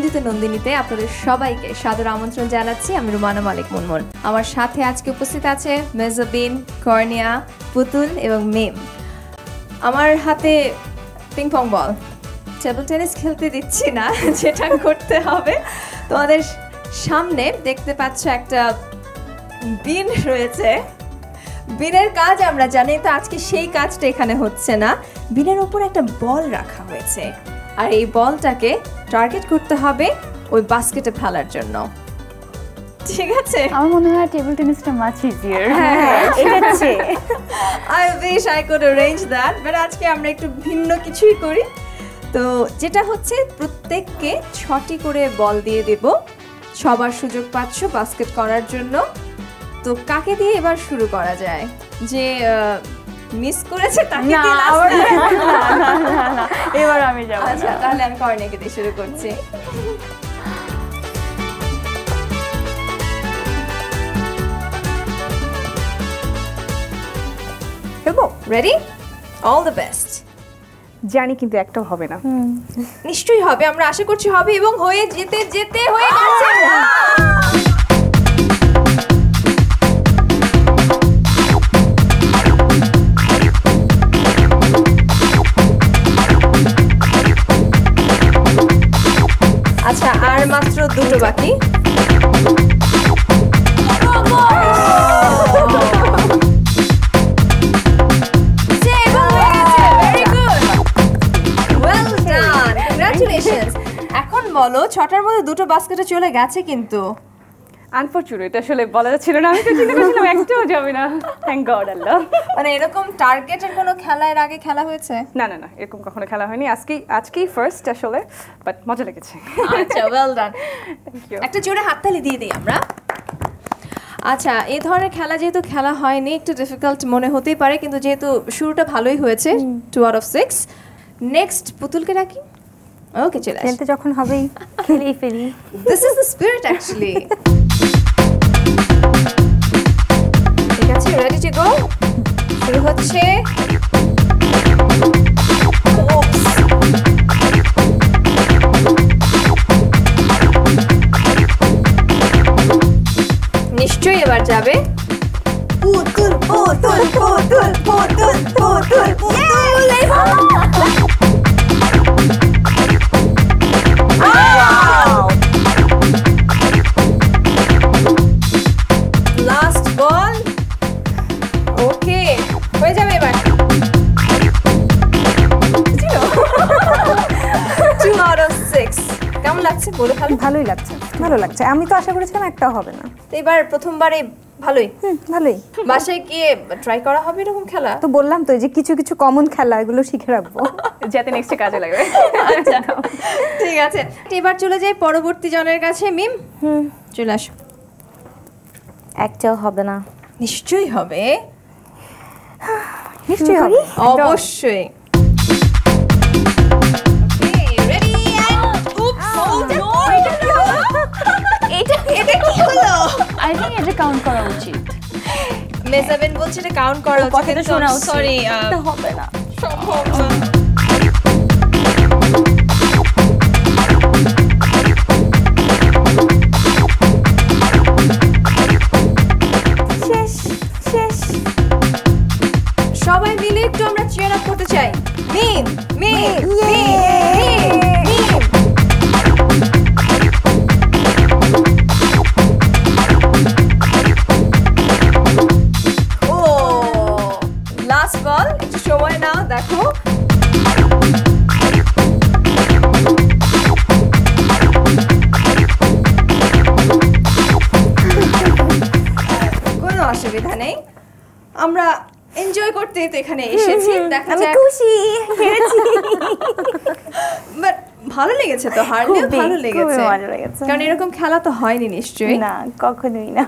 আয়োজিত নন্দিনীতে আপনাদের সবাইকে সাদর আমন্ত্রণ জানাচ্ছি। আমি রুমানা মালিক মুনমুন। আমার সাথে আজকে উপস্থিত আছে মেজাবিন, কর্নিয়া, পুতুল এবং মিম। আমার হাতে পিং পং বল। টেবিল টেনিস খেলতে দিচ্ছি না, যেটা করতে হবে তোমাদের সামনে দেখতে পাচ্ছ একটা বিন রয়েছে। বিনের কাজ আমরা জানি, তো আজকে সেই কাজটা এখানে হচ্ছে না। বিনের উপর একটা বল রাখা হয়েছে আর এই বলটাকে টার্গেট করতে হবে ওই বাস্কেটে ফেলার জন্য। ঠিক আছে, আমার মনে হয় টেবিল টেনিসটা much easier. I wish I could arrange that, but আজকে আমরা একটু ভিন্ন কিছুই করি। তো যেটা হচ্ছে প্রত্যেককে 6টি করে বল দিয়ে দেব, সবার সুযোগ পাচ্ছ বাস্কেট করার জন্য। তো কাকে দিয়ে এবার শুরু করা যায়? যে মিস করেছে তাকে দিয়ে? না, এবার আমি যাব। আচ্ছা, তাহলে আমি কর্নিয়াকে দিয়ে শুরু করছি। খেলবো? রেডি? All the best. জানি কিন্তু একটাও হবে না। নিশ্চয়ই হবে, আমরা আশা করছি হবে, এবং হয়ে যেতে যেতে হয়ে গেছে। আচ্ছা, আর মাত্র দুটো বাকি। এখন বলো, 6টার মধ্যে দুটো বাস্কেটে চলে গেছে কিন্তু। আনফরচুনেট, আসলে বলা যাচ্ছিল না। আমি তো চিন্তা করছিলাম একটাও যাবে না। থ্যাংক গড আল্লাহ। মানে এরকম টার্গেটের কোনো খেলা এর আগে খেলা হয়েছে? না, এরকম কখনো খেলা হয়নি। আজকেই ফার্স্ট আসলে, বাট মজা লেগেছে। আচ্ছা, ওয়েল ডান। একটা জোরে হাততালি দিয়ে দিই আমরা। আচ্ছা, এই ধরনের খেলা যেহেতু খেলা হয়নি, একটু ডিফিকাল্ট মনে হতেই পারে, কিন্তু যেহেতু শুরুটা ভালোই হয়েছে, 2 out of 6। নেক্সট পুতুলকে রাখি। ওকে, চলে আসি। খেলতে যখন হবেই খেলেই ফেলি। This is the spirit actually. ঠিক আছে, রেডি টু গো? শুরু হচ্ছে। নিশ্চয়ই এবার যাবে। পুতুল পুতুল পুতুল পুতুল পুতুল পুতুল। লাস্ট বল। ওকে, হয়ে যাবে এবার। 2 out of 6। কেমন লাগছে বলে? ভালোই লাগছে, ভালো লাগছে। আমি তো আশা করেছিলাম একটাও হবে না। তো এবার প্রথমবারে ভালোই। ভালোই। বাসায় গিয়ে ট্রাই করা হবে এরকম খেলা? তো বললাম তো, যে কিছু কিছু কমন খেলা এগুলো শিখে রাখবো, যাতে নেক্সটে কাজে লাগবে। আচ্ছা, ঠিক আছে। এবার চলে যাই পরবর্তী জনের কাছে। মিম, চলে আসো। একটাও হবে না। নিশ্চয়ই হবে, নিশ্চয়ই হবে, অবশ্যই। এটা কি হলো? আই থিংক এটা কাউন্ট করা উচিত। মেজাবিন বলছে এটা কাউন্ট করা উচিত। কথাটা শোনা উচিত। সরি, এটা হবে না, সম্ভব না। সবাই মিলে একটু আমরা চিয়ার আপ করতে চাই। মিম মিম মিম মিম। ও, লাস্ট বল। একটু সময় নাও, দেখো। কোনো অসুবিধা নেই, আমরা এনজয় করতেই তো এখানে এসেছি। দেখা যাক। খুশি হেরেছি, বাট ভালো লেগেছে তো, হারলেও ভালো লেগেছে, ভালো লেগেছে। কারণ এরকম খেলা তো হয়নি নিশ্চয়ই। না, কখনোই না।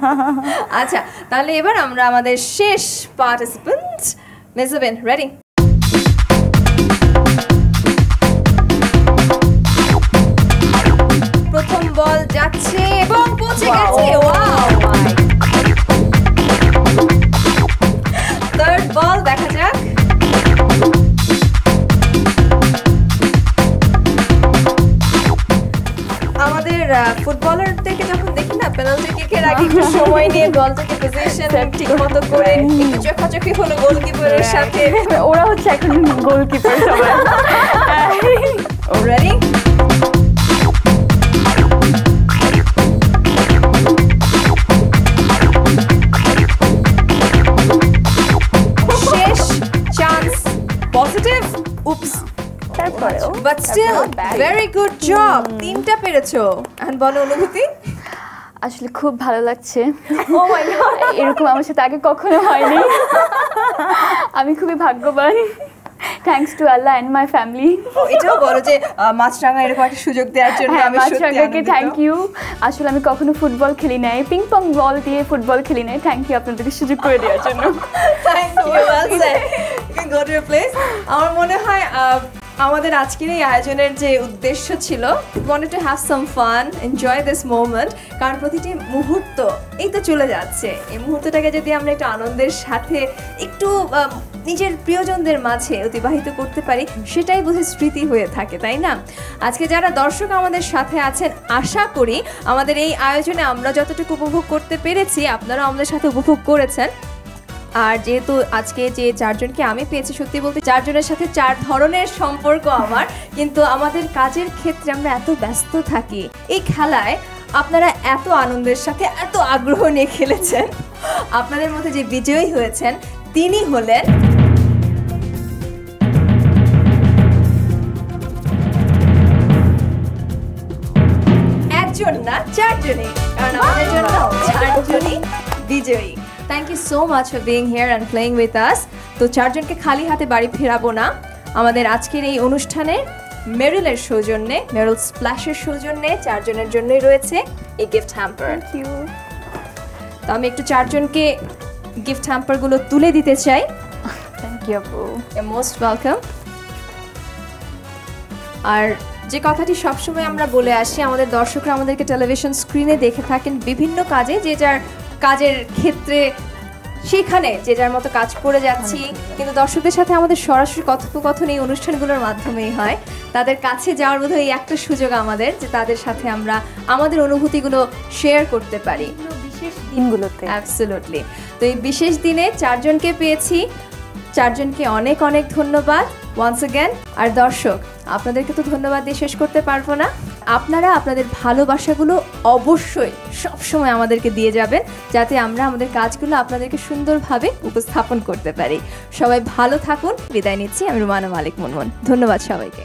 আচ্ছা, তাহলে এবার আমরা আমাদের শেষ পার্টিসিপেন্ট মেজাবিন, রেডি? প্রথম বল যাচ্ছে এবং পৌঁছে গেছে। ওয়াও, থার্ড বল দেখা যাক। ফুটবলারদেরকে যখন দেখি না পেনাল্টি কিকের আগে একটু সময় নিয়ে বলটাকে পজিশন ঠিক মতো করে একটু চোখাচোখি হলো গোলকিপারের সাথে। ওরা হচ্ছে এখন গোলকিপার সবাই। Ready? শেষ চান্স পজিটিভ উপস তারপরেও but still very good job তিনটা পেরেছো এখন বলো অনুভূতি আসলে খুব ভালো লাগছে। ও মাই গড, এরকম আমার সাথে আগে কখনো হয়নি। আমি খুবই ভাগ্যবান। Thanks to Allah and my family. এটাও বলো যে মাছরাঙা এরকম একটা সুযোগ দেওয়ার জন্য আমি সত্যি আনন্দিত। Thank you. আসলে আমি কখনো ফুটবল খেলি নাই, পিং পং বল দিয়ে ফুটবল খেলি নাই। থ্যাংক ইউ আপনাদেরকে সুযোগ করে দেওয়ার জন্য। Thank you well said. You can go to your place. আমার মনে হয় আমাদের আজকের এই আয়োজনের যে উদ্দেশ্য ছিল wanted to have some fun, enjoy this moment, কারণ প্রতিটি মুহূর্ত এই তো চলে যাচ্ছে, এই মুহূর্তটাকে যদি আমরা একটু আনন্দের সাথে একটু নিজের প্রিয়জনদের মাঝে অতিবাহিত করতে পারি সেটাই বোধহয় স্মৃতি হয়ে থাকে, তাই না? আজকে যারা দর্শক আমাদের সাথে আছেন আশা করি আমাদের এই আয়োজনে আমরা যতটুকু উপভোগ করতে পেরেছি আপনারাও আমাদের সাথে উপভোগ করেছেন। আর যেহেতু আজকে যে চারজনকে আমি পেয়েছি সত্যি বলতে চারজনের সাথে চার ধরনের সম্পর্ক আমার, কিন্তু আমাদের কাজের ক্ষেত্রে আমরা এত ব্যস্ত থাকি, এই খেলায় আপনারা এত আনন্দের সাথে এত আগ্রহ নিয়ে খেলেছেন। আপনাদের মধ্যে যে বিজয়ী হয়েছেন তিনি হলেন একজন না চারজনই, কারণ আমাদের জন্য চারজনই বিজয়ী। Thank you so much for being here and playing with us. তো চারজনকে খালি হাতে বাড়ি ফেরাবো না, আমাদের আজকের এই অনুষ্ঠানে মেরিলের সৌজন্যে, মেরিল স্প্ল্যাশের সৌজন্যে চারজনের জন্যই রয়েছে এই গিফট হ্যাম্পার। Thank you. তো আমি একটু চারজনকে গিফট হ্যাম্পারগুলো তুলে দিতে চাই। থ্যাংক ইউ আপু। Most welcome. আর যে কথাটি সবসময় আমরা বলে আসি, আমাদের দর্শকরা আমাদেরকে টেলিভিশন স্ক্রিনে দেখে থাকেন বিভিন্ন কাজে, যে যার কাজের ক্ষেত্রে সেখানে যে যার মতো কাজ করে যাচ্ছি, কিন্তু দর্শকদের সাথে আমাদের সরাসরি কথোপকথন এই অনুষ্ঠানগুলোর মাধ্যমেই হয়। তাদের কাছে যাওয়ার বোধহয় এই একটা সুযোগ আমাদের, যে তাদের সাথে আমরা আমাদের অনুভূতিগুলো শেয়ার করতে পারি বিশেষ দিনগুলোতে। অ্যাবসলিউটলি। তো এই বিশেষ দিনে চারজনকে পেয়েছি, চারজনকে অনেক অনেক ধন্যবাদ ওয়ান্স অ্যাগেন। আর দর্শক আপনাদেরকে তো ধন্যবাদ দিয়ে শেষ করতে পারবো না, আপনারা আপনাদের ভালোবাসাগুলো অবশ্যই সবসময় আমাদেরকে দিয়ে যাবেন, যাতে আমরা আমাদের কাজগুলো আপনাদেরকে সুন্দরভাবে উপস্থাপন করতে পারি। সবাই ভালো থাকুন, বিদায় নিচ্ছি। আমি রুমানা মালিক মুনমুন। ধন্যবাদ সবাইকে।